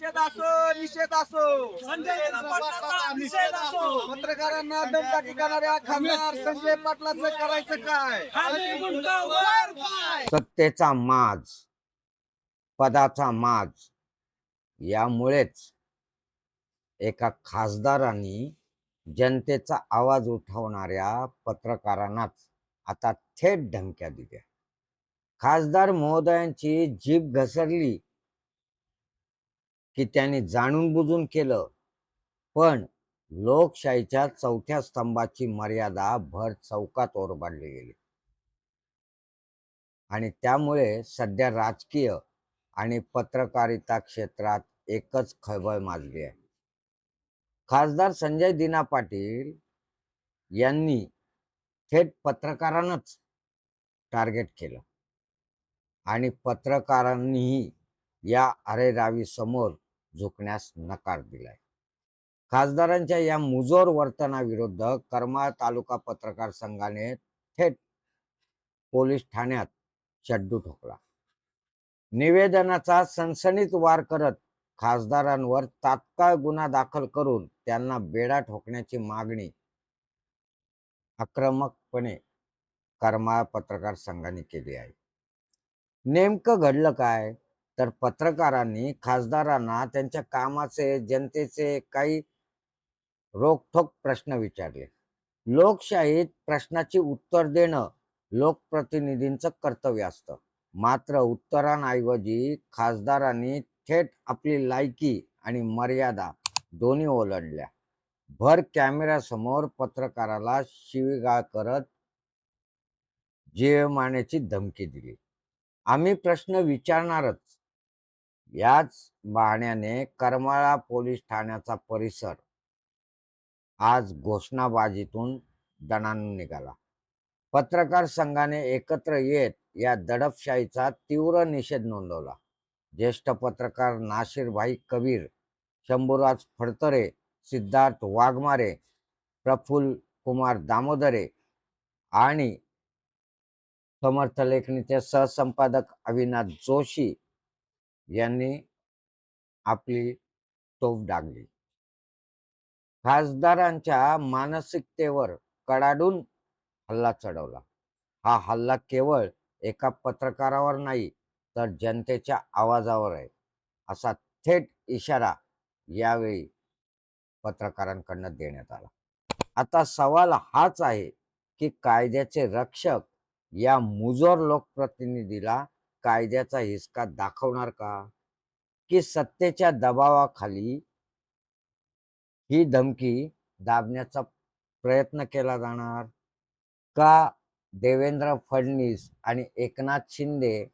निषेध असो निषेध असो निषेध असो पत्रकारांना दमदाटी करणाऱ्या खासदार संजय पाटलाचं करायचं काय? सत्तेचा माज, पदाचा माज यामुळेच एका खासदारांनी जनतेचा आवाज उठवणाऱ्या पत्रकारांनाच आता थेट धमक्या दिल्या. खासदार महोदयांची जीभ घसरली की त्यांनी जाणून बुजून केलं, पण लोकशाहीच्या चौथ्या स्तंभाची मर्यादा भर चौकात ओरबाडली गेली आणि त्यामुळे सध्या राजकीय आणि पत्रकारिता क्षेत्रात एकच खळबळ माजली आहे. खासदार संजय दिना पाटील यांनी थेट पत्रकारांनाच टार्गेट केलं आणि पत्रकारांनीही या अरेरावी समोर झुकण्यास नकार दिलाय. खासदारांच्या या मुजोर वर्तनाविरुद्ध करमाळ तालुका पत्रकार संघाने थेट पोलीस ठाण्यात चड्डू ठोकला. निवेदनाचा सनसनीत वार करत खासदारांवर तात्काळ गुन्हा दाखल करून त्यांना बेडा ठोकण्याची मागणी आक्रमकपणे करमाळ पत्रकार संघाने केली आहे. नेमकं घडलं काय, तर पत्रकारांनी खासदारांना त्यांच्या कामाचे, जनतेचे काही रोखठोक प्रश्न विचारले. लोकशाहीत प्रश्नाची उत्तर देणं लोकप्रतिनिधींचं कर्तव्य असतं. मात्र उत्तरांऐवजी खासदारांनी थेट आपली लायकी आणि मर्यादा दोन्ही ओलांडल्या. भर कॅमेऱ्यासमोर पत्रकाराला शिवीगाळ करत जीव मारण्याची धमकी दिली. आम्ही प्रश्न विचारणारच याच बहाण्याने करमाळा पोलीस ठाण्याचा परिसर आज घोषणाबाजीतून दणाणून निघाला. पत्रकार संघाने एकत्र येत या दडपशाहीचा तीव्र निषेध नोंदवला. ज्येष्ठ पत्रकार नाशिरभाई कबीर, शंभूराज फडतरे, सिद्धार्थ वाघमारे, प्रफुल्ल कुमार दामोदरे आणि समर्थ लेखनीचे सहसंपादक अविनाश जोशी यांनी आपली तोफ डागली. खासदारांच्या मानसिकतेवर कडाडून हल्ला चढवला. हा हल्ला केवळ एका पत्रकारावर नाही, तर जनतेच्या आवाजावर आहे, असा थेट इशारा यावेळी पत्रकारांकडून देण्यात आला. आता सवाल हाच आहे की कायद्याचे रक्षक या मुजोर लोकप्रतिनिधीला कायद्याचा हिसका दाखवणार का, की सत्तेच्या दबावाखाली ही धमकी दाबण्याचा प्रयत्न केला जाणार, का देवेंद्र फडणवीस आणि एकनाथ शिंदे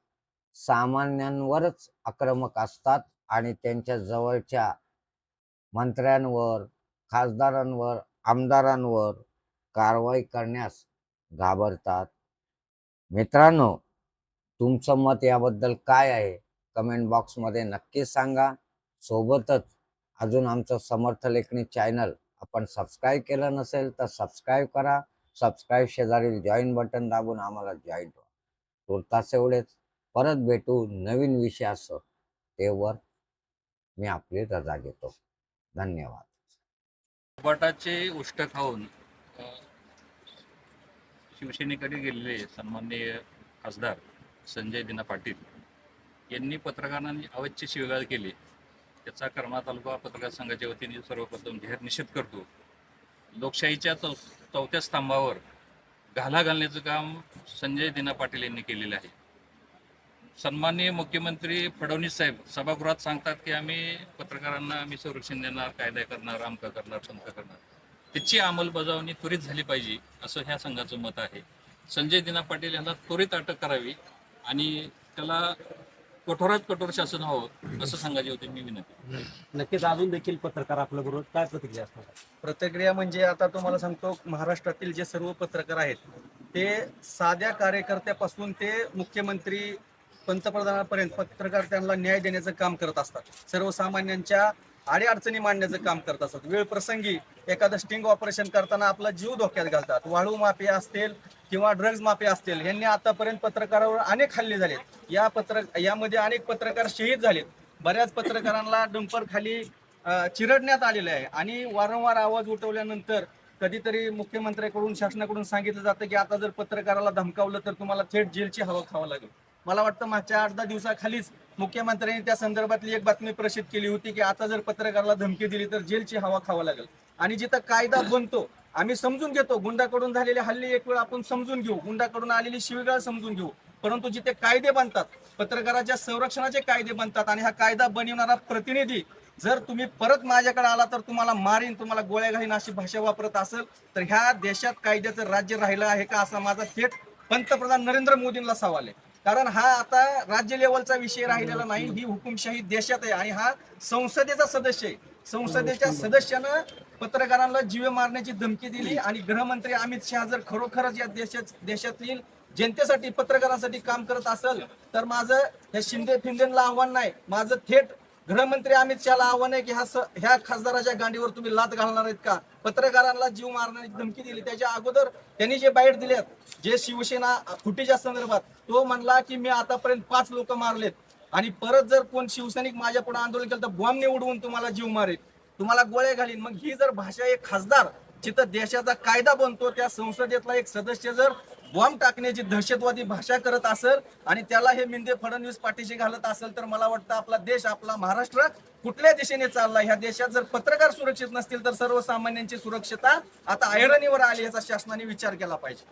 सामान्यांवरच आक्रमक असतात आणि त्यांच्या जवळच्या मंत्र्यांवर, खासदारांवर, आमदारांवर कारवाई करण्यास घाबरतात? मित्रांनो, तुमचं मत याबद्दल काय आहे कमेंट बॉक्समध्ये नक्की सांगा. सोबतच अजून आमचं समर्थ लेखनी चॅनल आपण सबस्क्राईब केलं नसेल तर सबस्क्राईब करा. सबस्क्राईब शेजारील जॉईन बटन दाबून आम्हाला जॉईन व्हा. तुर्तास एवढेच. परत भेटू नवीन विषयासह. तेव्हा मी आपली रजा घेतो. धन्यवाद. कपाटाचे उष्ट खाऊन शिवसेनेकडे गेलेले सन्माननीय खासदार संजय दिना पाटील यांनी पत्रकारांनी अवैध शिवीगाळ केली. त्याचा करमाळा तालुका पत्रकार संघाच्या वतीने सर्वप्रथम जाहीर निषेध करतो. लोकशाहीच्या चौथ्या स्तंभावर घाला घालण्याचं काम संजय दिना पाटील यांनी केलेलं आहे. सन्माननीय मुख्यमंत्री फडणवीस साहेब सभागृहात सांगतात की आम्ही पत्रकारांना संरक्षण देणार, कायदा करणार, आमका करणार, तमका करणार. त्याची अंमलबजावणी त्वरित झाली पाहिजे असं ह्या संघाचं मत आहे. संजय दिना पाटील यांना त्वरित अटक करावी आणि त्याला कठोरात कठोर शासन हवं असं सांगायचे होते मी विनंती. नक्कीच अजून देखील पत्रकार आपल्या बरोबर काय प्रतिक्रिया असणार? प्रतिक्रिया म्हणजे आता तुम्हाला सांगतो, महाराष्ट्रातील जे सर्व पत्रकार आहेत ते साध्या कार्यकर्त्यापासून ते मुख्यमंत्री पंतप्रधानापर्यंत पत्रकार त्यांना न्याय देण्याचं काम करत असतात. सर्वसामान्यांच्या अडीअडचणी मांडण्याचं काम करत असतात. वेळ प्रसंगी एखादं स्टिंग ऑपरेशन करताना आपला जीव धोक्यात घालतात. वाळू माफिया असतील किंवा ड्रग्ज माफिया असतील, यांनी आतापर्यंत पत्रकारावर अनेक हल्ले झालेत. यामध्ये अनेक पत्रकार शहीद झालेत. बऱ्याच पत्रकारांना डंपर खाली चिरडण्यात आलेलं आहे आणि वारंवार आवाज उठवल्यानंतर कधीतरी मुख्यमंत्र्यांकडून शासनाकडून सांगितलं जातं की आता जर पत्रकाराला धमकावलं तर तुम्हाला थेट जेलची हवा खावं लागेल. मला वाटतं मागच्या 8-10 दिवसाखालीच मुख्यमंत्र्यांनी त्या संदर्भातली एक बातमी प्रसिद्ध केली होती की आता जर पत्रकाराला धमकी दिली तर जेलची हवा खावं लागेल. आणि जिथं कायदा बनतो आम्ही समजून घेतो, गुंडाकडून झालेले हल्ले एक वेळ आपण समजून घेऊ, गुंडाकडून आलेली शिवीगाळ समजून घेऊ, परंतु जिथे कायदे बनतात, पत्रकाराच्या संरक्षणाचे कायदे बनतात आणि हा कायदा बनवणारा प्रतिनिधी जर तुम्ही परत माझ्याकडे आला तर तुम्हाला मारीन, तुम्हाला गोळ्या घालीन अशी भाषा वापरत असेल तर ह्या देशात कायद्याचं राज्य राहिलं आहे का असा माझा थेट पंतप्रधान नरेंद्र मोदींना सवाल आहे. कारण हा आता राज्य लेवलचा विषय राहिलेला नाही, ही हुकुमशाही देशात आहे आणि हा संसदेचा सदस्य आहे. संसदेच्या सदस्यानं पत्रकारांना जीवे मारण्याची धमकी दिली आणि गृहमंत्री अमित शहा जर खरोखरच या देशातील जनतेसाठी पत्रकारांसाठी काम करत असेल तर माझं हे शिंदे फिंदेला आव्हान नाही, माझं थेट गृहमंत्री अमित शहाला आव्हान आहे की ह्या खासदाराच्या गांडीवर तुम्ही लात घालणार आहेत का? पत्रकारांना जीव मारण्याची धमकी दिली त्याच्या अगोदर त्यांनी जे बाईट दिलेत, जे शिवसेना फुटीच्या संदर्भात, तो म्हणला की मी आतापर्यंत 5 लोक मारलेत आणि परत जर कोण शिवसैनिक माझ्या पुढे आंदोलन केलं तर बॉम्बने उडवून तुम्हाला जीव मारेल, तुम्हाला गोळ्या घालीन. मग ही जर भाषा एक खासदार जिथं देशाचा कायदा बनतो त्या संसदेतला एक सदस्य जर बॉम्ब टाकण्याची दहशतवादी भाषा करत असेल आणि त्याला हे मिंदे फडणवीस पाठीशी घालत असेल तर मला वाटतं आपला देश, आपला महाराष्ट्र कुठल्या दिशेने चाललाय. ह्या देशात जर पत्रकार सुरक्षित नसतील तर सर्वसामान्यांची सुरक्षता आता ऐरणीवर आली याचा शासनाने विचार केला पाहिजे.